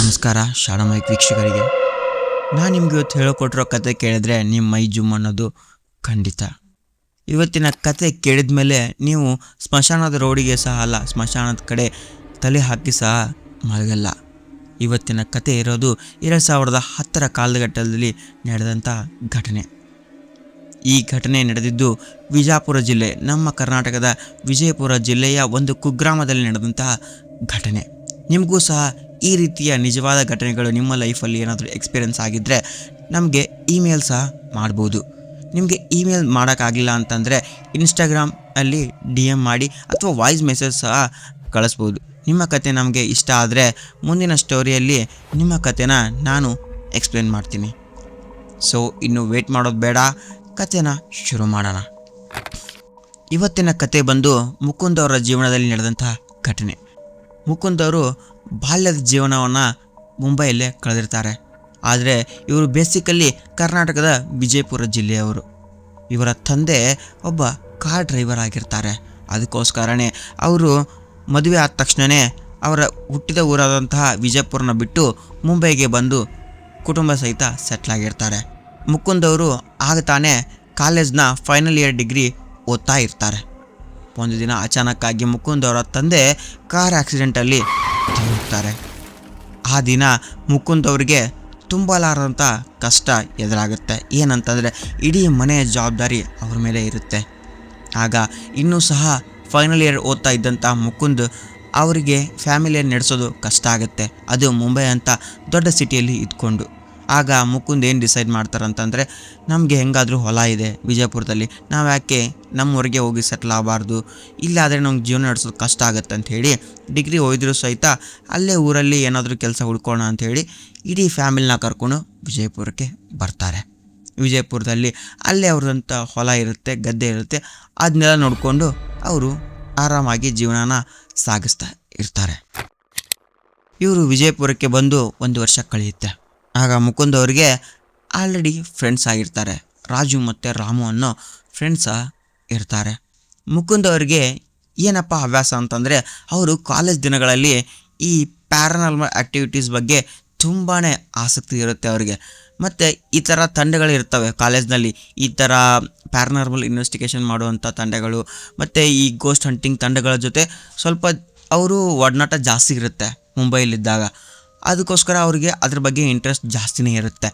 ನಮಸ್ಕಾರ ಶಾಣಮೈಕ್ ವೀಕ್ಷಕರಿಗೆ. ನಾನು ನಿಮ್ಗೆ ಇವತ್ತು ಹೇಳಿಕೊಟ್ಟಿರೋ ಕತೆ ಕೇಳಿದ್ರೆ ನಿಮ್ಮ ಮೈ ಜುಮ್ ಅನ್ನೋದು ಖಂಡಿತ. ಇವತ್ತಿನ ಕತೆ ಕೇಳಿದ ಮೇಲೆ ನೀವು ಸ್ಮಶಾನದ ರೋಡಿಗೆ ಸಹ ಅಲ್ಲ, ಸ್ಮಶಾನದ ಕಡೆ ತಲೆ ಹಾಕಿ ಸಹ ಮಲಗಲ್ಲ. ಇವತ್ತಿನ ಕತೆ ಇರೋದು 2010 ಕಾಲಘಟ್ಟದಲ್ಲಿ ನಡೆದಂಥ ಘಟನೆ. ಈ ಘಟನೆ ನಡೆದಿದ್ದು ವಿಜಯಪುರ ಜಿಲ್ಲೆ, ನಮ್ಮ ಕರ್ನಾಟಕದ ವಿಜಯಪುರ ಜಿಲ್ಲೆಯ ಒಂದು ಕುಗ್ರಾಮದಲ್ಲಿ ನಡೆದಂತಹ ಘಟನೆ. ನಿಮಗೂ ಸಹ ಈ ರೀತಿಯ ನಿಜವಾದ ಘಟನೆಗಳು ನಿಮ್ಮ ಲೈಫಲ್ಲಿ ಏನಾದರೂ ಎಕ್ಸ್ಪೀರಿಯೆನ್ಸ್ ಆಗಿದ್ದರೆ ನಮಗೆ ಇಮೇಲ್ ಸಹ ಮಾಡ್ಬೋದು. ನಿಮಗೆ ಇಮೇಲ್ ಮಾಡೋಕ್ಕಾಗಿಲ್ಲ ಅಂತಂದರೆ ಇನ್ಸ್ಟಾಗ್ರಾಮಲ್ಲಿ DM ಮಾಡಿ ಅಥವಾ ವಾಯ್ಸ್ ಮೆಸೇಜ್ ಸಹ ಕಳಿಸ್ಬೋದು. ನಿಮ್ಮ ಕತೆ ನಮಗೆ ಇಷ್ಟ ಆದರೆ ಮುಂದಿನ ಸ್ಟೋರಿಯಲ್ಲಿ ನಿಮ್ಮ ಕತೆನ ನಾನು ಎಕ್ಸ್ಪ್ಲೇನ್ ಮಾಡ್ತೀನಿ. ಸೊ ಇನ್ನು ವೇಟ್ ಮಾಡೋದು ಬೇಡ, ಕತೆನ ಶುರು ಮಾಡೋಣ. ಇವತ್ತಿನ ಕತೆ ಬಂದು ಮುಕುಂದ್ ಅವರ ಜೀವನದಲ್ಲಿ ನಡೆದಂತಹ ಘಟನೆ. ಮುಕುಂದ್ ಅವರು ಬಾಲ್ಯದ ಜೀವನವನ್ನು ಮುಂಬೈಯಲ್ಲೇ ಕಳೆದಿರ್ತಾರೆ. ಆದರೆ ಇವರು ಬೇಸಿಕಲಿ ಕರ್ನಾಟಕದ ವಿಜಯಪುರ ಜಿಲ್ಲೆಯವರು. ಇವರ ತಂದೆ ಒಬ್ಬ ಕಾರ್ ಡ್ರೈವರ್ ಆಗಿರ್ತಾರೆ. ಅದಕ್ಕೋಸ್ಕರನೇ ಅವರು ಮದುವೆ ಆದ ತಕ್ಷಣವೇ ಅವರ ಹುಟ್ಟಿದ ಊರಾದಂತಹ ವಿಜಯಪುರನ ಬಿಟ್ಟು ಮುಂಬೈಗೆ ಬಂದು ಕುಟುಂಬ ಸಹಿತ ಸೆಟ್ಲಾಗಿರ್ತಾರೆ. ಮುಕುಂದ್ ಅವರು ಆಗ ತಾನೇ ಕಾಲೇಜ್ನ ಫೈನಲ್ ಇಯರ್ ಡಿಗ್ರಿ ಓದ್ತಾ ಇರ್ತಾರೆ. ಒಂದು ದಿನ ಅಚಾನಕ್ಕಾಗಿ ಮುಕುಂದ್ ಅವರ ತಂದೆ ಕಾರ್ ಆಕ್ಸಿಡೆಂಟಲ್ಲಿ ಹೋಗ್ತಾರೆ. ಆ ದಿನ ಮುಕುಂದ್ ಅವರಿಗೆ ತುಂಬಲಾರದಂಥ ಕಷ್ಟ ಎದುರಾಗುತ್ತೆ. ಏನಂತಂದರೆ ಇಡೀ ಮನೆಯ ಜವಾಬ್ದಾರಿ ಅವ್ರ ಮೇಲೆ ಇರುತ್ತೆ. ಆಗ ಇನ್ನೂ ಸಹ ಫೈನಲ್ ಇಯರ್ ಓದ್ತಾ ಇದ್ದಂಥ ಮುಕುಂದ್ ಅವರಿಗೆ ಫ್ಯಾಮಿಲಿಯನ್ನು ನಡೆಸೋದು ಕಷ್ಟ ಆಗುತ್ತೆ, ಅದು ಮುಂಬೈ ಅಂತ ದೊಡ್ಡ ಸಿಟಿಯಲ್ಲಿ ಇದ್ಕೊಂಡು. ಆಗ ಮುಕುಂದ್ ಏನು ಡಿಸೈಡ್ ಮಾಡ್ತಾರಂತಂದರೆ, ನಮಗೆ ಹೆಂಗಾದರೂ ಹೊಲ ಇದೆ ವಿಜಯಪುರದಲ್ಲಿ, ನಾವು ಯಾಕೆ ನಮ್ಮೂರಿಗೆ ಹೋಗಿ ಸೆಟ್ಲ್ ಆಗಬಾರ್ದು, ಇಲ್ಲಾದರೆ ನಮ್ಗೆ ಜೀವನ ನಡೆಸೋದು ಕಷ್ಟ ಆಗುತ್ತೆ ಅಂಥೇಳಿ ಡಿಗ್ರಿ ಓದಿದ್ರು ಸಹಿತ ಅಲ್ಲೇ ಊರಲ್ಲಿ ಏನಾದರೂ ಕೆಲಸ ಹುಡ್ಕೋಣ ಅಂಥೇಳಿ ಇಡೀ ಫ್ಯಾಮಿಲಿನ ಕರ್ಕೊಂಡು ವಿಜಯಪುರಕ್ಕೆ ಬರ್ತಾರೆ. ವಿಜಯಪುರದಲ್ಲಿ ಅಲ್ಲೇ ಅವ್ರದಂಥ ಹೊಲ ಇರುತ್ತೆ, ಗದ್ದೆ ಇರುತ್ತೆ, ಅದನ್ನೆಲ್ಲ ನೋಡಿಕೊಂಡು ಅವರು ಆರಾಮಾಗಿ ಜೀವನನ ಸಾಗಿಸ್ತಾ ಇರ್ತಾರೆ. ಇವರು ವಿಜಯಪುರಕ್ಕೆ ಬಂದು 1 ವರ್ಷ ಕಳೆಯುತ್ತೆ. ಆಗ ಮುಕುಂದ್ ಅವರಿಗೆ ಆಲ್ರೆಡಿ ಫ್ರೆಂಡ್ಸ್ ಆಗಿರ್ತಾರೆ. ರಾಜು ಮತ್ತು ರಾಮು ಅನ್ನೋ ಫ್ರೆಂಡ್ಸ ಇರ್ತಾರೆ. ಮುಕುಂದ್ ಅವರಿಗೆ ಏನಪ್ಪ ಹವ್ಯಾಸ ಅಂತಂದರೆ, ಅವರು ಕಾಲೇಜ್ ದಿನಗಳಲ್ಲಿ ಈ ಪ್ಯಾರಾನಾರ್ಮಲ್ ಆ್ಯಕ್ಟಿವಿಟೀಸ್ ಬಗ್ಗೆ ತುಂಬಾ ಆಸಕ್ತಿ ಇರುತ್ತೆ ಅವರಿಗೆ. ಮತ್ತು ಈ ಥರ ತಂಡಗಳಿರ್ತವೆ ಕಾಲೇಜ್ನಲ್ಲಿ, ಈ ಥರ ಪ್ಯಾರಾನಾರ್ಮಲ್ ಇನ್ವೆಸ್ಟಿಗೇಷನ್ ಮಾಡುವಂಥ ತಂಡಗಳು ಮತ್ತು ಈ ಗೋಸ್ಟ್ ಹಂಟಿಂಗ್ ತಂಡಗಳ ಜೊತೆ ಸ್ವಲ್ಪ ಅವರು ಒಡನಾಟ ಜಾಸ್ತಿ ಇರುತ್ತೆ ಮುಂಬೈಲಿದ್ದಾಗ. ಅದಕ್ಕೋಸ್ಕರ ಅವರಿಗೆ ಅದ್ರ ಬಗ್ಗೆ ಇಂಟ್ರೆಸ್ಟ್ ಜಾಸ್ತಿನೇ ಇರುತ್ತೆ.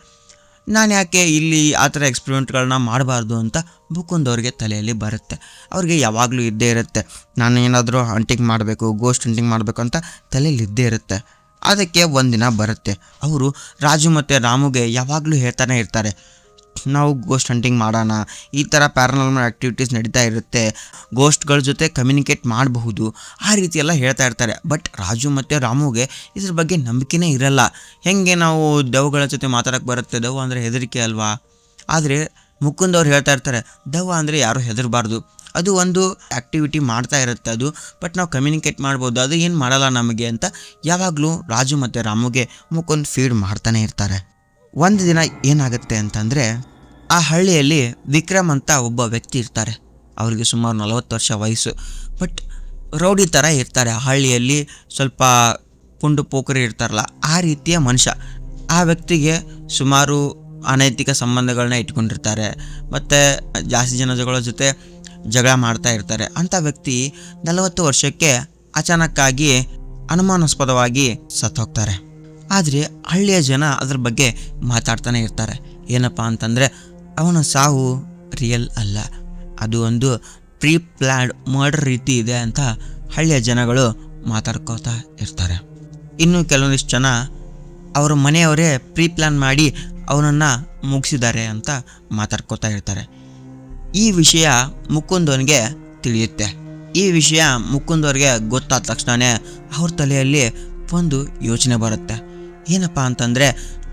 ನಾನು ಯಾಕೆ ಇಲ್ಲಿ ಆ ಥರ ಎಕ್ಸ್ಪೆರಿಮೆಂಟ್ಗಳನ್ನ ಮಾಡಬಾರ್ದು ಅಂತ ಮುಕುಂದ್ ಅವ್ರಿಗೆ ತಲೆಯಲ್ಲಿ ಬರುತ್ತೆ. ಅವ್ರಿಗೆ ಯಾವಾಗಲೂ ಇದ್ದೇ ಇರುತ್ತೆ, ನಾನು ಏನಾದರೂ ಹಂಟಿಂಗ್ ಮಾಡಬೇಕು, ಗೋಸ್ಟ್ ಹಂಟಿಂಗ್ ಮಾಡಬೇಕು ಅಂತ ತಲೆಯಲ್ಲಿ ಇದ್ದೇ ಇರುತ್ತೆ. ಅದಕ್ಕೆ ಒಂದಿನ ಬರುತ್ತೆ. ಅವರು ರಾಜು ಮತ್ತು ರಾಮುಗೆ ಯಾವಾಗಲೂ ಹೇಳ್ತಾನೆ ಇರ್ತಾರೆ, ನಾವು ಗೋಸ್ಟ್ ಹಂಟಿಂಗ್ ಮಾಡೋಣ, ಈ ಥರ ಪ್ಯಾರಾನಾರ್ಮಲ್ ಆ್ಯಕ್ಟಿವಿಟೀಸ್ ನಡೀತಾ ಇರುತ್ತೆ, ಗೋಸ್ಟ್ಗಳ ಜೊತೆ ಕಮ್ಯುನಿಕೇಟ್ ಮಾಡಬಹುದು, ಆ ರೀತಿ ಎಲ್ಲ ಹೇಳ್ತಾ ಇರ್ತಾರೆ. ಬಟ್ ರಾಜು ಮತ್ತು ರಾಮುಗೆ ಇದ್ರ ಬಗ್ಗೆ ನಂಬಿಕೆನೇ ಇರಲ್ಲ. ಹೇಗೆ ನಾವು ದೆವ್ವಗಳ ಜೊತೆ ಮಾತಾಡೋಕ್ಕೆ ಬರುತ್ತೆ, ದೆವ್ವ ಅಂದರೆ ಹೆದರಿಕೆ ಅಲ್ವಾ. ಆದರೆ ಮುಕುಂದ್ ಅವ್ರು ಹೇಳ್ತಾ ಇರ್ತಾರೆ, ದೆವ್ವ ಅಂದರೆ ಯಾರೂ ಹೆದರಬಾರ್ದು, ಅದು ಒಂದು ಆ್ಯಕ್ಟಿವಿಟಿ ಮಾಡ್ತಾ ಇರುತ್ತೆ ಅದು, ಬಟ್ ನಾವು ಕಮ್ಯುನಿಕೇಟ್ ಮಾಡ್ಬೋದು, ಅದು ಏನು ಮಾಡಲ್ಲ ನಮಗೆ ಅಂತ ಯಾವಾಗಲೂ ರಾಜು ಮತ್ತು ರಾಮುಗೆ ಮುಕುಂದ್ ಫೀಡ್ ಮಾಡ್ತಾನೆ ಇರ್ತಾರೆ. ಒಂದು ದಿನ ಏನಾಗುತ್ತೆ ಅಂತಂದರೆ, ಆ ಹಳ್ಳಿಯಲ್ಲಿ ವಿಕ್ರಮ್ ಅಂತ ಒಬ್ಬ ವ್ಯಕ್ತಿ ಇರ್ತಾರೆ. ಅವರಿಗೆ ಸುಮಾರು 40 ವರ್ಷ ವಯಸ್ಸು. ಬಟ್ ರೌಡಿ ಥರ ಇರ್ತಾರೆ. ಆ ಹಳ್ಳಿಯಲ್ಲಿ ಸ್ವಲ್ಪ ಪುಂಡು ಪೋಖರಿ ಇರ್ತಾರಲ್ಲ, ಆ ರೀತಿಯ ಮನುಷ್ಯ. ಆ ವ್ಯಕ್ತಿಗೆ ಸುಮಾರು ಅನೈತಿಕ ಸಂಬಂಧಗಳನ್ನ ಇಟ್ಕೊಂಡಿರ್ತಾರೆ ಮತ್ತು ಜಾಸ್ತಿ ಜನಗಳ ಜೊತೆ ಜಗಳ ಮಾಡ್ತಾ ಇರ್ತಾರೆ. ಅಂಥ ವ್ಯಕ್ತಿ 40 ವರ್ಷಕ್ಕೆ ಅಚಾನಕ್ಕಾಗಿ ಅನುಮಾನಾಸ್ಪದವಾಗಿ ಸತ್ತೋಗ್ತಾರೆ. ಆದರೆ ಹಳ್ಳಿಯ ಜನ ಅದ್ರ ಬಗ್ಗೆ ಮಾತಾಡ್ತಾನೆ ಇರ್ತಾರೆ. ಏನಪ್ಪ ಅಂತಂದರೆ, ಅವನ ಸಾವು ರಿಯಲ್ ಅಲ್ಲ, ಅದು ಒಂದು ಪ್ರೀ ಪ್ಲ್ಯಾನ್ಡ್ ಮರ್ಡರ್ ರೀತಿ ಇದೆ ಅಂತ ಹಳ್ಳಿಯ ಜನಗಳು ಮಾತಾಡ್ಕೋತಾ ಇರ್ತಾರೆ. ಇನ್ನು ಕೆಲವೊಂದಿಷ್ಟು ಜನ ಅವರ ಮನೆಯವರೇ ಪ್ರೀ ಪ್ಲ್ಯಾನ್ ಮಾಡಿ ಅವನನ್ನು ಮುಗಿಸಿದ್ದಾರೆ ಅಂತ ಮಾತಾಡ್ಕೋತಾ ಇರ್ತಾರೆ. ಈ ವಿಷಯ ಮುಕುಂದವನಿಗೆ ತಿಳಿಯುತ್ತೆ. ಈ ವಿಷಯ ಮುಕುಂದವ್ರಿಗೆ ಗೊತ್ತಾದ ತಕ್ಷಣವೇ ಅವ್ರ ತಲೆಯಲ್ಲಿ ಒಂದು ಯೋಚನೆ ಬರುತ್ತೆ. ಏನಪ್ಪ ಅಂತಂದರೆ,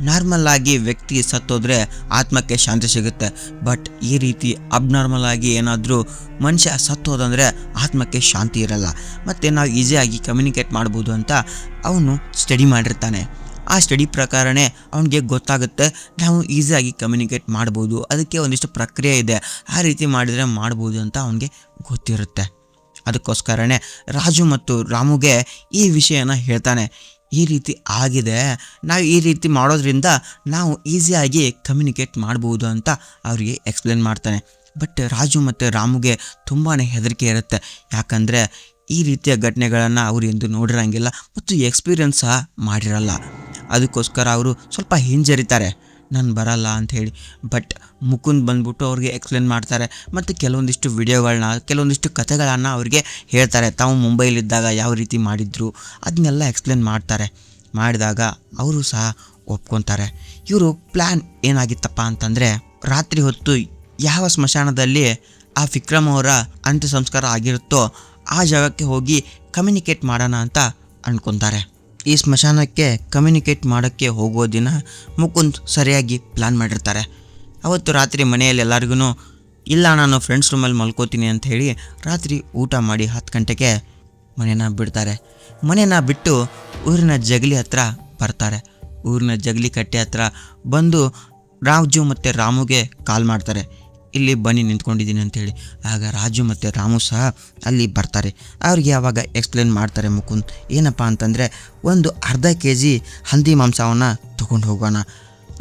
ನಾರ್ಮಲ್ಲಾಗಿ ವ್ಯಕ್ತಿ ಸತ್ತೋದ್ರೆ ಆತ್ಮಕ್ಕೆ ಶಾಂತಿ ಸಿಗುತ್ತೆ, ಬಟ್ ಈ ರೀತಿ ಅಬ್ನಾರ್ಮಲ್ ಆಗಿ ಏನಾದರೂ ಮನುಷ್ಯ ಸತ್ತೋದಂದರೆ ಆತ್ಮಕ್ಕೆ ಶಾಂತಿ ಇರಲ್ಲ, ಮತ್ತು ನಾವು ಈಸಿಯಾಗಿ ಕಮ್ಯುನಿಕೇಟ್ ಮಾಡ್ಬೋದು ಅಂತ ಅವನು ಸ್ಟಡಿ ಮಾಡಿರ್ತಾನೆ. ಆ ಸ್ಟಡಿ ಪ್ರಕಾರನೇ ಅವನಿಗೆ ಗೊತ್ತಾಗುತ್ತೆ ನಾವು ಈಸಿಯಾಗಿ ಕಮ್ಯುನಿಕೇಟ್ ಮಾಡ್ಬೋದು, ಅದಕ್ಕೆ ಒಂದಿಷ್ಟು ಪ್ರಕ್ರಿಯೆ ಇದೆ, ಆ ರೀತಿ ಮಾಡಿದರೆ ಮಾಡ್ಬೋದು ಅಂತ ಅವನಿಗೆ ಗೊತ್ತಿರುತ್ತೆ. ಅದಕ್ಕೋಸ್ಕರನೇ ರಾಜು ಮತ್ತು ರಾಮುಗೆ ಈ ವಿಷಯನ ಹೇಳ್ತಾನೆ. ಈ ರೀತಿ ಆಗಿದೆ, ನಾವು ಈ ರೀತಿ ಮಾಡೋದ್ರಿಂದ ನಾವು ಈಸಿಯಾಗಿ ಕಮ್ಯುನಿಕೇಟ್ ಮಾಡ್ಬೋದು ಅಂತ ಅವರಿಗೆ ಎಕ್ಸ್ಪ್ಲೇನ್ ಮಾಡ್ತಾನೆ. ಬಟ್ ರಾಜು ಮತ್ತು ರಾಮುಗೆ ತುಂಬಾ ಹೆದರಿಕೆ ಇರುತ್ತೆ. ಯಾಕಂದರೆ ಈ ರೀತಿಯ ಘಟನೆಗಳನ್ನು ಅವರು ಎಂದು ನೋಡಿರಂಗಿಲ್ಲ ಮತ್ತು ಎಕ್ಸ್ಪೀರಿಯನ್ಸ್ ಸಹ ಮಾಡಿರಲ್ಲ. ಅದಕ್ಕೋಸ್ಕರ ಅವರು ಸ್ವಲ್ಪ ಹಿಂಜರಿತಾರೆ, ನಾನು ಬರಲ್ಲ ಅಂಥೇಳಿ. ಬಟ್ ಮುಕುಂದ್ ಬಂದ್ಬಿಟ್ಟು ಅವ್ರಿಗೆ ಎಕ್ಸ್ಪ್ಲೇನ್ ಮಾಡ್ತಾರೆ ಮತ್ತು ಕೆಲವೊಂದಿಷ್ಟು ವಿಡಿಯೋಗಳನ್ನ, ಕೆಲವೊಂದಿಷ್ಟು ಕಥೆಗಳನ್ನು ಅವ್ರಿಗೆ ಹೇಳ್ತಾರೆ. ತಾವು ಮುಂಬೈಲಿದ್ದಾಗ ಯಾವ ರೀತಿ ಮಾಡಿದ್ರು ಅದನ್ನೆಲ್ಲ ಎಕ್ಸ್ಪ್ಲೇನ್ ಮಾಡ್ತಾರೆ. ಮಾಡಿದಾಗ ಅವರು ಸಹ ಒಪ್ಕೊತಾರೆ. ಇವರು ಪ್ಲ್ಯಾನ್ ಏನಾಗಿತ್ತಪ್ಪ ಅಂತಂದರೆ, ರಾತ್ರಿ ಹೊತ್ತು ಯಾವ ಸ್ಮಶಾನದಲ್ಲಿ ಆ ವಿಕ್ರಮ್ ಅವರ ಅಂತ್ಯ ಸಂಸ್ಕಾರ ಆಗಿರುತ್ತೋ ಆ ಜಾಗಕ್ಕೆ ಹೋಗಿ ಕಮ್ಯುನಿಕೇಟ್ ಮಾಡೋಣ ಅಂತ ಅಂದ್ಕೊತಾರೆ. ಈ ಸ್ಮಶಾನಕ್ಕೆ ಕಮ್ಯುನಿಕೇಟ್ ಮಾಡೋಕ್ಕೆ ಹೋಗೋ ದಿನ ಮುಕುಂದ್ ಸರಿಯಾಗಿ ಪ್ಲ್ಯಾನ್ ಮಾಡಿರ್ತಾರೆ. ಅವತ್ತು ರಾತ್ರಿ ಮನೆಯಲ್ಲಿ ಎಲ್ಲರಿಗೂ ಇಲ್ಲ ನಾನು ಫ್ರೆಂಡ್ಸ್ ರೂಮಲ್ಲಿ ಮಲ್ಕೋತೀನಿ ಅಂತ ಹೇಳಿ ರಾತ್ರಿ ಊಟ ಮಾಡಿ 10 ಗಂಟೆಗೆ ಮನೇನ ಬಿಡ್ತಾರೆ. ಮನೇನ ಬಿಟ್ಟು ಊರಿನ ಜಗಲಿ ಹತ್ರ ಬರ್ತಾರೆ. ಊರಿನ ಜಗಲಿ ಕಟ್ಟೆ ಹತ್ರ ಬಂದು ರಾಜು ಮತ್ತು ರಾಮುಗೆ ಕಾಲ್ ಮಾಡ್ತಾರೆ, ಇಲ್ಲಿ ಬನ್ನಿ ನಿಂತ್ಕೊಂಡಿದ್ದೀನಿ ಅಂಥೇಳಿ. ಆಗ ರಾಜು ಮತ್ತು ರಾಮು ಸಹ ಅಲ್ಲಿ ಬರ್ತಾರೆ. ಅವ್ರಿಗೆ ಆವಾಗ ಎಕ್ಸ್ಪ್ಲೇನ್ ಮಾಡ್ತಾರೆ ಮುಕುಂದ್, ಏನಪ್ಪ ಅಂತಂದರೆ ಒಂದು ಅರ್ಧ kg ಹಂದಿ ಮಾಂಸವನ್ನು ತೊಗೊಂಡು ಹೋಗೋಣ,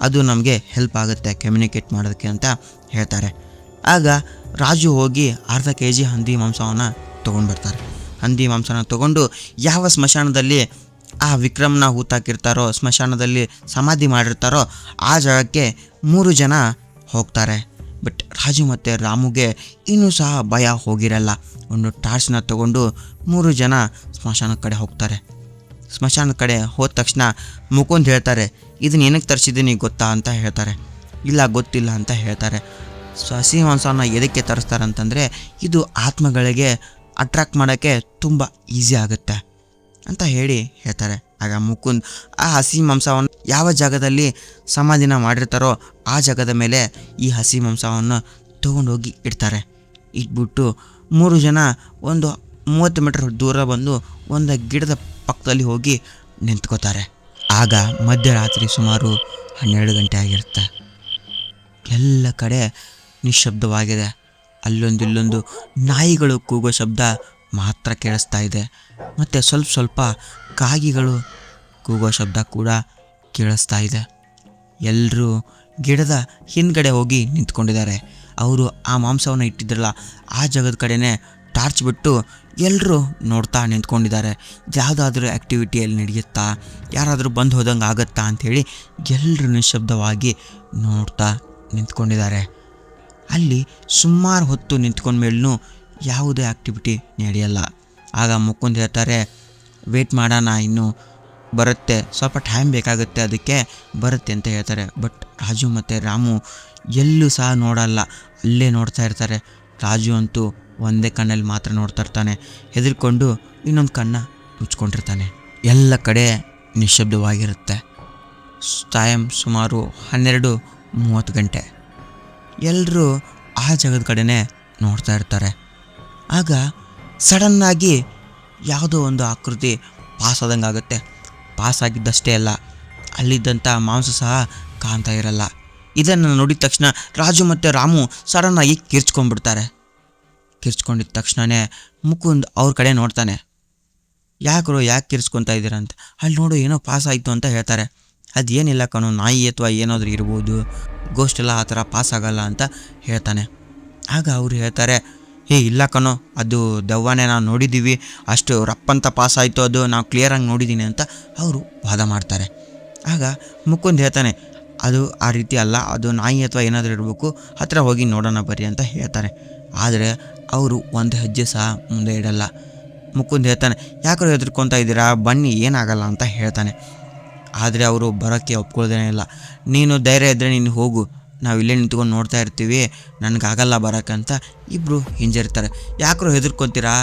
ಅದು ನಮಗೆ ಹೆಲ್ಪ್ ಆಗುತ್ತೆ ಕಮ್ಯುನಿಕೇಟ್ ಮಾಡೋದಕ್ಕೆ ಅಂತ ಹೇಳ್ತಾರೆ. ಆಗ ರಾಜು ಹೋಗಿ ಅರ್ಧ kg ಹಂದಿ ಮಾಂಸವನ್ನು ತೊಗೊಂಡು ಬರ್ತಾರೆ. ಹಂದಿ ಮಾಂಸನ ತೊಗೊಂಡು ಯಾವ ಸ್ಮಶಾನದಲ್ಲಿ ಆ ವಿಕ್ರಮ್ನ ಹೂತಾಕಿರ್ತಾರೋ, ಸ್ಮಶಾನದಲ್ಲಿ ಸಮಾಧಿ ಮಾಡಿರ್ತಾರೋ ಆ ಜಾಗಕ್ಕೆ 3 ಜನ ಹೋಗ್ತಾರೆ. ಬಟ್ ರಾಜು ಮತ್ತು ರಾಮುಗೆ ಇನ್ನೂ ಸಹ ಭಯ ಹೋಗಿರಲ್ಲ. ಒಂದು ಟಾರ್ಚ್ನ ತೊಗೊಂಡು 3 ಜನ ಸ್ಮಶಾನದ ಕಡೆ ಹೋಗ್ತಾರೆ. ಸ್ಮಶಾನದ ಕಡೆ ಹೋದ ತಕ್ಷಣ ಮುಕುಂದ್ ಹೇಳ್ತಾರೆ, ಇದನ್ನ ಏನಕ್ಕೆ ತರಿಸಿದ್ದೀನಿ ಗೊತ್ತಾ ಅಂತ ಹೇಳ್ತಾರೆ. ಇಲ್ಲ ಗೊತ್ತಿಲ್ಲ ಅಂತ ಹೇಳ್ತಾರೆ. ಹಸಿ ಮಾಂಸನ ಎದಕ್ಕೆ ತರಿಸ್ತಾರೆ ಅಂತಂದರೆ, ಇದು ಆತ್ಮಗಳಿಗೆ ಅಟ್ರಾಕ್ಟ್ ಮಾಡೋಕ್ಕೆ ತುಂಬ ಈಸಿ ಆಗುತ್ತೆ ಅಂತ ಹೇಳ್ತಾರೆ. ಆಗ ಮುಕುಂದ್ ಆ ಹಸಿ ಮಾಂಸವನ್ನು ಯಾವ ಜಾಗದಲ್ಲಿ ಸಮಾಧಿನ ಮಾಡಿರ್ತಾರೋ ಆ ಜಾಗದ ಮೇಲೆ ಈ ಹಸಿ ಮಾಂಸವನ್ನು ತೊಗೊಂಡೋಗಿ ಇಡ್ತಾರೆ. ಇಟ್ಬಿಟ್ಟು 3 ಜನ ಒಂದು 30 ಮೀಟರ್ ದೂರ ಬಂದು ಒಂದು ಗಿಡದ ಪಕ್ಕದಲ್ಲಿ ಹೋಗಿ ನಿಂತ್ಕೋತಾರೆ. ಆಗ ಮಧ್ಯರಾತ್ರಿ ಸುಮಾರು 12 ಗಂಟೆ ಆಗಿರುತ್ತೆ. ಎಲ್ಲ ಕಡೆ ನಿಶ್ಶಬ್ದವಾಗಿದೆ. ಅಲ್ಲೊಂದಿಲ್ಲೊಂದು ನಾಯಿಗಳು ಕೂಗೋ ಶಬ್ದ ಮಾತ್ರ ಕೇಳಿಸ್ತಾ ಇದೆ. ಮತ್ತು ಸ್ವಲ್ಪ ಕಾಗಿಗಳು ಕೂಗೋ ಶಬ್ದ ಕೂಡ ಕೇಳಿಸ್ತಾ ಇದೆ. ಎಲ್ಲರೂ ಗಿಡದ ಹಿಂದ್ಗಡೆ ಹೋಗಿ ನಿಂತ್ಕೊಂಡಿದ್ದಾರೆ. ಅವರು ಆ ಮಾಂಸವನ್ನು ಇಟ್ಟಿದ್ರಲ್ಲ ಆ ಜಾಗದ ಕಡೆನೇ ಟಾರ್ಚ್ ಬಿಟ್ಟು ಎಲ್ಲರೂ ನೋಡ್ತಾ ನಿಂತ್ಕೊಂಡಿದ್ದಾರೆ. ಯಾವುದಾದ್ರೂ ಆ್ಯಕ್ಟಿವಿಟಿಯಲ್ಲಿ ನಡೆಯುತ್ತಾ, ಯಾರಾದರೂ ಬಂದು ಹೋದಂಗೆ ಆಗುತ್ತಾ ಅಂಥೇಳಿ ಎಲ್ಲರೂ ನಿಶ್ಶಬ್ದವಾಗಿ ನೋಡ್ತಾ ನಿಂತ್ಕೊಂಡಿದ್ದಾರೆ. ಅಲ್ಲಿ ಸುಮಾರು ಹೊತ್ತು ನಿಂತ್ಕೊಂಡ್ಮೇಲೂ ಯಾವುದೇ ಆ್ಯಕ್ಟಿವಿಟಿ ನಡೆಯಲ್ಲ. ಆಗ ಮುಕುಂದ್ ಹೇಳ್ತಾರೆ, ವೇಟ್ ಮಾಡೋಣ, ಇನ್ನೂ ಬರುತ್ತೆ, ಸ್ವಲ್ಪ ಟೈಮ್ ಬೇಕಾಗುತ್ತೆ, ಅದಕ್ಕೆ ಬರುತ್ತೆ ಅಂತ ಹೇಳ್ತಾರೆ. ಬಟ್ ರಾಜು ಮತ್ತು ರಾಮು ಎಲ್ಲೂ ಸಹ ನೋಡಲ್ಲ, ಅಲ್ಲೇ ನೋಡ್ತಾ ಇರ್ತಾರೆ. ರಾಜು ಅಂತೂ ಒಂದೇ ಕಣ್ಣಲ್ಲಿ ಮಾತ್ರ ನೋಡ್ತಾ ಇರ್ತಾನೆ. ಹೆದರ್ಕೊಂಡು ಇನ್ನೊಂದು ಕಣ್ಣ ಮುಚ್ಕೊಂಡಿರ್ತಾನೆ. ಎಲ್ಲ ಕಡೆ ನಿಶ್ಶಬ್ದವಾಗಿರುತ್ತೆ. ಟೈಮ್ ಸುಮಾರು 12:30 ಗಂಟೆ. ಎಲ್ಲರೂ ಆ ಜಾಗದ ಕಡೆನೇ ನೋಡ್ತಾ ಇರ್ತಾರೆ. ಆಗ ಸಡನ್ನಾಗಿ ಯಾವುದೋ ಒಂದು ಆಕೃತಿ ಪಾಸ್ ಆದಂಗೆ ಆಗುತ್ತೆ. ಪಾಸ್ ಆಗಿದ್ದಷ್ಟೇ ಅಲ್ಲ, ಅಲ್ಲಿದ್ದಂಥ ಮಾಂಸ ಸಹ ಕಾಣ್ತಾ ಇರಲ್ಲ. ಇದನ್ನು ನೋಡಿದ ತಕ್ಷಣ ರಾಜು ಮತ್ತು ರಾಮು ಸಡನ್ನಾಗಿ ಕಿರ್ಚ್ಕೊಂಡ್ಬಿಡ್ತಾರೆ. ಕಿರ್ಚ್ಕೊಂಡಿದ್ದ ತಕ್ಷಣವೇ ಮುಕುಂದ್ ಅವ್ರ ಕಡೆ ನೋಡ್ತಾನೆ. ಯಾಕೆ ಕಿರ್ಚ್ಕೊತಾ ಇದ್ದೀರಾ ಅಂತ. ಅಲ್ಲಿ ನೋಡು ಏನೋ ಪಾಸ್ ಆಯಿತು ಅಂತ ಹೇಳ್ತಾರೆ. ಅದೇನಿಲ್ಲ ಕಣೋ, ನಾಯಿ ಅಥವಾ ಏನಾದರೂ ಇರ್ಬೋದು, ಗೋಸ್ಟ್ ಎಲ್ಲ ಆ ಥರ ಪಾಸ್ ಆಗಲ್ಲ ಅಂತ ಹೇಳ್ತಾನೆ. ಆಗ ಅವ್ರು ಹೇಳ್ತಾರೆ, ಇಲ್ಲ ಕಣೋ, ಅದು ದೆವ್ವನೇ, ನಾವು ನೋಡಿದ್ದೀವಿ, ಅಷ್ಟು ರಪ್ಪಂತ ಪಾಸ್ ಆಯಿತು, ಅದು ನಾವು ಕ್ಲಿಯರಾಗಿ ನೋಡಿದ್ದೀನಿ ಅಂತ ಅವರು ವಾದ ಮಾಡ್ತಾರೆ. ಆಗ ಮುಕುಂದ್ ಹೇಳ್ತಾನೆ, ಅದು ಆ ರೀತಿ ಅಲ್ಲ, ಅದು ನಾಯಿ ಅಥವಾ ಏನಾದರೂ ಇರಬೇಕು, ಹತ್ತಿರ ಹೋಗಿ ನೋಡೋಣ ಬರ್ರಿ ಅಂತ ಹೇಳ್ತಾರೆ. ಆದರೆ ಅವರು ಒಂದು ಹೆಜ್ಜೆ ಸಹ ಮುಂದೆ ಇಡಲ್ಲ. ಮುಕುಂದ್ ಹೇಳ್ತಾನೆ, ಯಾಕೋ ಹೆದರ್ಕೊತಾ ಇದ್ದೀರಾ, ಬನ್ನಿ ಏನಾಗಲ್ಲ ಅಂತ ಹೇಳ್ತಾನೆ. ಆದರೆ ಅವರು ಬರೋಕ್ಕೆ ಒಪ್ಕೊಳ್ಳೋದೇ ಇಲ್ಲ. ನೀನು ಧೈರ್ಯ ಇದ್ದರೆ ನೀನು ಹೋಗು, ನಾವು ಇಲ್ಲೇ ನಿಂತ್ಕೊಂಡು ನೋಡ್ತಾ ಇರ್ತೀವಿ, ನನಗಾಗಲ್ಲ ಬರೋಕ್ಕಂತ ಇಬ್ಬರು ಹಿಂಜರಿತಾರೆ. ಯಾಕೋ ಹೆದರ್ಕೊತೀರಾ,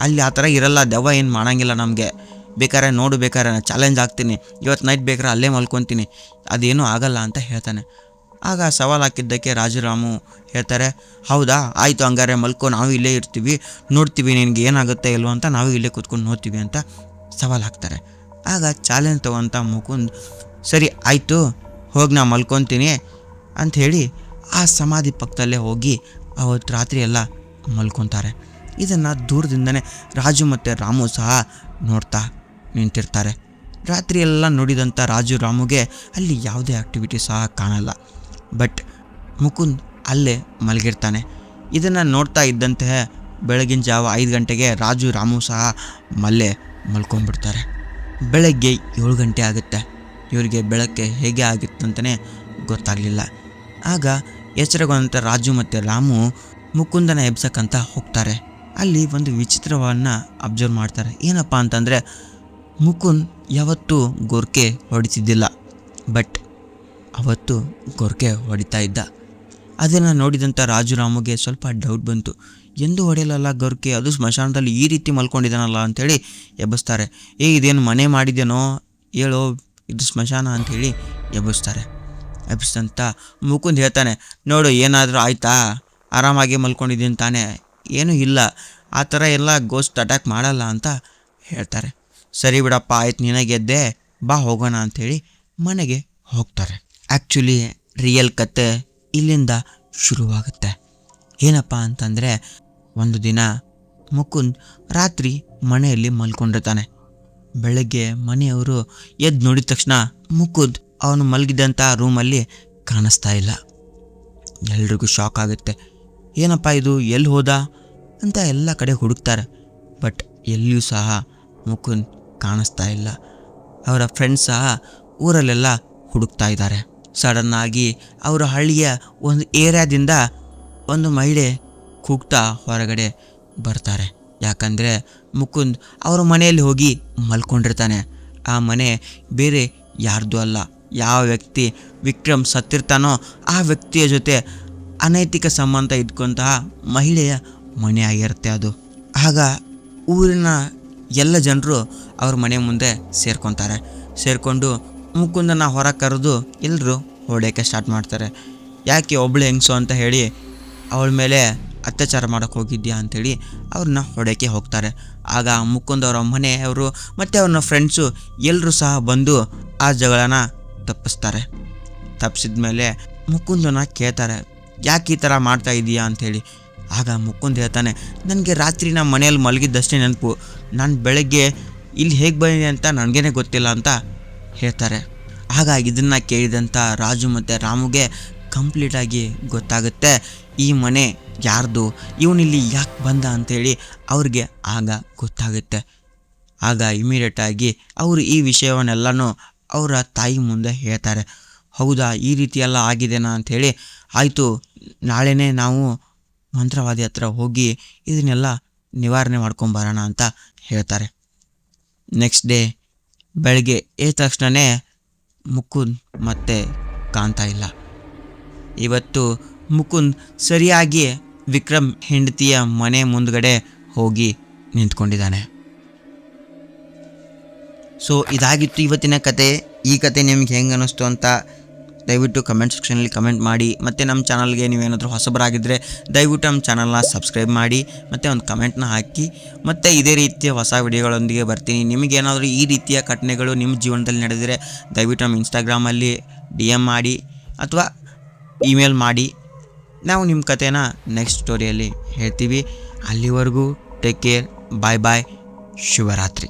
ಅಲ್ಲಿ ಆ ಥರ ಇರಲ್ಲ, ದೆವ್ವ ಏನು ಮಾಡೋಂಗಿಲ್ಲ ನಮಗೆ, ಬೇಕಾದ್ರೆ ನೋಡು, ಬೇಕಾದ್ರೆ ನಾನು ಚಾಲೆಂಜ್ ಆಗ್ತೀನಿ, ಇವತ್ತು ನೈಟ್ ಬೇಕಾದ್ರೆ ಅಲ್ಲೇ ಮಲ್ಕೊತೀನಿ, ಅದೇನೂ ಆಗಲ್ಲ ಅಂತ ಹೇಳ್ತಾನೆ. ಆಗ ಸವಾಲು ಹಾಕಿದ್ದಕ್ಕೆ ರಾಜುರಾಮು ಹೇಳ್ತಾರೆ, ಹೌದಾ ಆಯಿತು, ಹಂಗಾರೆ ಮಲ್ಕೊ, ನಾವು ಇಲ್ಲೇ ಇರ್ತೀವಿ, ನೋಡ್ತೀವಿ ನಿನಗೆ ಏನಾಗುತ್ತೆ ಇಲ್ವೋ ಅಂತ, ನಾವು ಇಲ್ಲೇ ಕೂತ್ಕೊಂಡು ನೋಡ್ತೀವಿ ಅಂತ ಸವಾಲು ಹಾಕ್ತಾರೆ. ಆಗ ಚಾಲೆಂಜ್ ತೊಗೊಂತ ಮುಕುಂದ್, ಸರಿ ಆಯಿತು ಹೋಗಿ ನಾ ಮಲ್ಕೊತೀನಿ ಅಂಥೇಳಿ ಆ ಸಮಾಧಿ ಪಕ್ಕದಲ್ಲೇ ಹೋಗಿ ಅವತ್ತು ರಾತ್ರಿ ಎಲ್ಲ ಮಲ್ಕೊತಾರೆ. ಇದನ್ನು ದೂರದಿಂದನೇ ರಾಜು ಮತ್ತು ರಾಮು ಸಹ ನೋಡ್ತಾ ನಿಂತಿರ್ತಾರೆ. ರಾತ್ರಿ ಎಲ್ಲ ನೋಡಿದಂಥ ರಾಜು ರಾಮುಗೆ ಅಲ್ಲಿ ಯಾವುದೇ ಆ್ಯಕ್ಟಿವಿಟಿ ಸಹ ಕಾಣಲ್ಲ. ಬಟ್ ಮುಕುಂದ್ ಅಲ್ಲೇ ಮಲಗಿರ್ತಾನೆ. ಇದನ್ನು ನೋಡ್ತಾ ಇದ್ದಂತೆ ಬೆಳಗಿನ ಜಾವ 5 ಗಂಟೆಗೆ ರಾಜು ರಾಮು ಸಹ ಮಲ್ಕೊಂಡ್ಬಿಡ್ತಾರೆ. ಬೆಳಗ್ಗೆ 7 ಗಂಟೆ ಆಗುತ್ತೆ. ಇವರಿಗೆ ಬೆಳಗ್ಗೆ ಹೇಗೆ ಆಗಿತ್ತಂತಲೇ ಗೊತ್ತಾಗಲಿಲ್ಲ. ಆಗ ಎಚ್ಚರಗೊಂಡಂಥ ರಾಜು ಮತ್ತು ರಾಮು ಮುಕುಂದನ ಎಬ್ಸಕ್ಕಂತ ಹೋಗ್ತಾರೆ. ಅಲ್ಲಿ ಒಂದು ವಿಚಿತ್ರವನ್ನು ಅಬ್ಸರ್ವ್ ಮಾಡ್ತಾರೆ. ಏನಪ್ಪ ಅಂತಂದರೆ ಮುಕುಂದ್ ಯಾವತ್ತೂ ಗೊರ್ಕೆ ಹೊಡಿತಿದ್ದಿಲ್ಲ, ಬಟ್ ಅವತ್ತು ಗೊರ್ಕೆ ಹೊಡಿತಾ ಇದ್ದ. ಅದನ್ನು ನೋಡಿದಂಥ ರಾಜು ರಾಮುಗೆ ಸ್ವಲ್ಪ ಡೌಟ್ ಬಂತು. ಎಂದು ಹೊಡೆಯಲಲ್ಲ ಗೊರ್ಕೆ, ಅದು ಸ್ಮಶಾನದಲ್ಲಿ ಈ ರೀತಿ ಮಲ್ಕೊಂಡಿದ್ದಾನಲ್ಲ ಅಂಥೇಳಿ ಎಬ್ಬಿಸ್ತಾರೆ. ಇದೇನು ಮನೆ ಮಾಡಿದೇನೋ, ಹೇಳೋ ಇದು ಸ್ಮಶಾನ ಅಂಥೇಳಿ ಎಬ್ಬಿಸ್ತಾರೆ. ಎಬ್ಬಿಸಿದಂಥ ಮುಕುಂದ್ ಹೇಳ್ತಾನೆ, ನೋಡು ಏನಾದರೂ ಆಯಿತಾ, ಆರಾಮಾಗಿ ಮಲ್ಕೊಂಡಿದ್ದೀನಿ ತಾನೇ, ಏನೂ ಇಲ್ಲ, ಆ ಥರ ಎಲ್ಲ ಗೋಸ್ಟ್ ಅಟ್ಯಾಕ್ ಮಾಡಲ್ಲ ಅಂತ ಹೇಳ್ತಾರೆ. ಸರಿ ಬಿಡಪ್ಪ, ಆಯ್ತು ನಿನಗೆದ್ದೆ, ಬಾ ಹೋಗೋಣ ಅಂಥೇಳಿ ಮನೆಗೆ ಹೋಗ್ತಾರೆ. ಆ್ಯಕ್ಚುಲಿ ರಿಯಲ್ ಕತೆ ಇಲ್ಲಿಂದ ಶುರುವಾಗುತ್ತೆ. ಏನಪ್ಪ ಅಂತಂದರೆ ಒಂದು ದಿನ ಮುಕುಂದ್ ರಾತ್ರಿ ಮನೆಯಲ್ಲಿ ಮಲ್ಕೊಂಡಿರ್ತಾನೆ. ಬೆಳಗ್ಗೆ ಮನೆಯವರು ಎದ್ದು ನೋಡಿದ ತಕ್ಷಣ ಮುಕುಂದ್ ಅವನು ಮಲಗಿದಂಥ ರೂಮಲ್ಲಿ ಕಾಣಿಸ್ತಾ ಇಲ್ಲ. ಎಲ್ರಿಗೂ ಶಾಕ್ ಆಗುತ್ತೆ. ಏನಪ್ಪ ಇದು, ಎಲ್ಲಿ ಹೋದ ಅಂತ ಎಲ್ಲ ಕಡೆ ಹುಡುಕ್ತಾರೆ. ಬಟ್ ಎಲ್ಲಿಯೂ ಸಹ ಮುಕುಂದ್ ಕಾಣಿಸ್ತಾ ಇಲ್ಲ. ಅವರ ಫ್ರೆಂಡ್ಸ್ ಸಹ ಊರಲ್ಲೆಲ್ಲ ಹುಡುಕ್ತಾ ಇದ್ದಾರೆ. ಸಡನ್ನಾಗಿ ಅವರ ಹಳ್ಳಿಯ ಒಂದು ಏರಿಯಾದಿಂದ ಒಂದು ಮಹಿಳೆ ಕೂಗ್ತಾ ಹೊರಗಡೆ ಬರ್ತಾರೆ. ಯಾಕಂದರೆ ಮುಕುಂದ್ ಅವರ ಮನೆಯಲ್ಲಿ ಹೋಗಿ ಮಲ್ಕೊಂಡಿರ್ತಾನೆ. ಆ ಮನೆ ಬೇರೆ ಯಾರ್ದು ಅಲ್ಲ, ಯಾವ ವ್ಯಕ್ತಿ ವಿಕ್ರಮ್ ಸತ್ತಿರ್ತಾನೋ ಆ ವ್ಯಕ್ತಿಯ ಜೊತೆ ಅನೈತಿಕ ಸಂಬಂಧ ಇದ್ಕೊಂತಹ ಮಹಿಳೆಯ ಮನೆ ಆಗಿರುತ್ತೆ ಅದು. ಆಗ ಊರಿನ ಎಲ್ಲ ಜನರು ಅವ್ರ ಮನೆ ಮುಂದೆ ಸೇರಿಕೊಂಡು ಮುಕುಂದನ ಹೊರ ಕರೆದು ಎಲ್ಲರೂ ಹೊಡೆಯೋಕ್ಕೆ ಸ್ಟಾರ್ಟ್ ಮಾಡ್ತಾರೆ. ಯಾಕೆ ಒಬ್ಬಳು ಹೆಂಗಸು ಅಂತ ಹೇಳಿ ಅವಳ ಮೇಲೆ ಅತ್ಯಾಚಾರ ಮಾಡೋಕ್ಕೆ ಹೋಗಿದ್ಯಾ ಅಂಥೇಳಿ ಅವ್ರನ್ನ ಹೊಡೆಯೋಕ್ಕೆ ಹೋಗ್ತಾರೆ. ಆಗ ಮುಕುಂದ್ ಅವರ ಮನೆಯವರು ಮತ್ತು ಅವ್ರನ್ನ ಫ್ರೆಂಡ್ಸು ಎಲ್ಲರೂ ಸಹ ಬಂದು ಆ ಜಗಳನ ತಪ್ಪಿಸಿದ ಮೇಲೆ ಮುಕುಂದನ ಕೇಳ್ತಾರೆ, ಯಾಕೆ ಈ ಥರ ಮಾಡ್ತಾ ಇದೀಯಾ ಅಂಥೇಳಿ. ಆಗ ಮುಕುಂದ್ ಹೇಳ್ತಾನೆ, ನನಗೆ ರಾತ್ರಿ ನಮ್ಮ ಮನೆಯಲ್ಲಿ ಮಲಗಿದ್ದಷ್ಟೇ ನೆನಪು, ನಾನು ಬೆಳಗ್ಗೆ ಇಲ್ಲಿ ಹೇಗೆ ಬಂದಿದೆ ಅಂತ ನನಗೇನೆ ಗೊತ್ತಿಲ್ಲ ಅಂತ ಹೇಳ್ತಾರೆ. ಆಗ ಇದನ್ನು ಕೇಳಿದಂಥ ರಾಜು ಮತ್ತು ರಾಮುಗೆ ಕಂಪ್ಲೀಟಾಗಿ ಗೊತ್ತಾಗುತ್ತೆ ಈ ಮನೆ ಯಾರ್ದು, ಇವನಿಲ್ಲಿ ಯಾಕೆ ಬಂದ ಅಂಥೇಳಿ ಅವ್ರಿಗೆ ಆಗ ಗೊತ್ತಾಗುತ್ತೆ. ಆಗ ಇಮಿಡಿಯೇಟಾಗಿ ಅವರು ಈ ವಿಷಯವನ್ನೆಲ್ಲನೂ ಅವರ ತಾಯಿ ಮುಂದೆ ಹೇಳ್ತಾರೆ. ಹೌದಾ, ಈ ರೀತಿಯೆಲ್ಲ ಆಗಿದೆನಾ ಅಂಥೇಳಿ, ಆಯಿತು ನಾಳೆನೇ ನಾವು ಮಂತ್ರವಾದಿ ಹತ್ರ ಹೋಗಿ ಇದನ್ನೆಲ್ಲ ನಿವಾರಣೆ ಮಾಡ್ಕೊಂಬರೋಣ ಅಂತ ಹೇಳ್ತಾರೆ. ನೆಕ್ಸ್ಟ್ ಡೇ ಬೆಳಗ್ಗೆ ಎದ್ದ ತಕ್ಷಣವೇ ಮುಕುಂದ್ ಮತ್ತೆ ಕಾಣ್ತಾ ಇಲ್ಲ. ಇವತ್ತು ಮುಕುಂದ್ ಸರಿಯಾಗಿ ವಿಕ್ರಮ್ ಹೆಂಡತಿಯ ಮನೆ ಮುಂದ್ಗಡೆ ಹೋಗಿ ನಿಂತ್ಕೊಂಡಿದ್ದಾನೆ. ಸೊ ಇದಾಗಿತ್ತು ಇವತ್ತಿನ ಕತೆ. ಈ ಕತೆ ನಿಮ್ಗೆ ಹೆಂಗೆ ಅನ್ನಿಸ್ತು ಅಂತ ದಯವಿಟ್ಟು ಕಮೆಂಟ್ ಸೆಕ್ಷನಲ್ಲಿ ಕಮೆಂಟ್ ಮಾಡಿ. ಮತ್ತು ನಮ್ಮ ಚಾನಲ್ಗೆ ನೀವೇನಾದರೂ ಹೊಸಬರಾಗಿದ್ದರೆ ದಯವಿಟ್ಟು ನಮ್ಮ ಚಾನಲ್ನ ಸಬ್ಸ್ಕ್ರೈಬ್ ಮಾಡಿ ಮತ್ತು ಒಂದು ಕಮೆಂಟ್ನ ಹಾಕಿ. ಮತ್ತು ಇದೇ ರೀತಿಯ ಹೊಸ ವಿಡಿಯೋಗಳೊಂದಿಗೆ ಬರ್ತೀನಿ. ನಿಮಗೇನಾದರೂ ಈ ರೀತಿಯ ಘಟನೆಗಳು ನಿಮ್ಮ ಜೀವನದಲ್ಲಿ ನಡೆದಿದ್ರೆ ದಯವಿಟ್ಟು ನಮ್ಮ ಇನ್ಸ್ಟಾಗ್ರಾಮಲ್ಲಿ DM ಮಾಡಿ ಅಥವಾ ಇಮೇಲ್ ಮಾಡಿ. ನಾವು ನಿಮ್ಮ ಕಥೆನ ನೆಕ್ಸ್ಟ್ ಸ್ಟೋರಿಯಲ್ಲಿ ಹೇಳ್ತೀವಿ. ಅಲ್ಲಿವರೆಗೂ ಟೇಕ್ ಕೇರ್, ಬಾಯ್ ಬಾಯ್, ಶುಭರಾತ್ರಿ.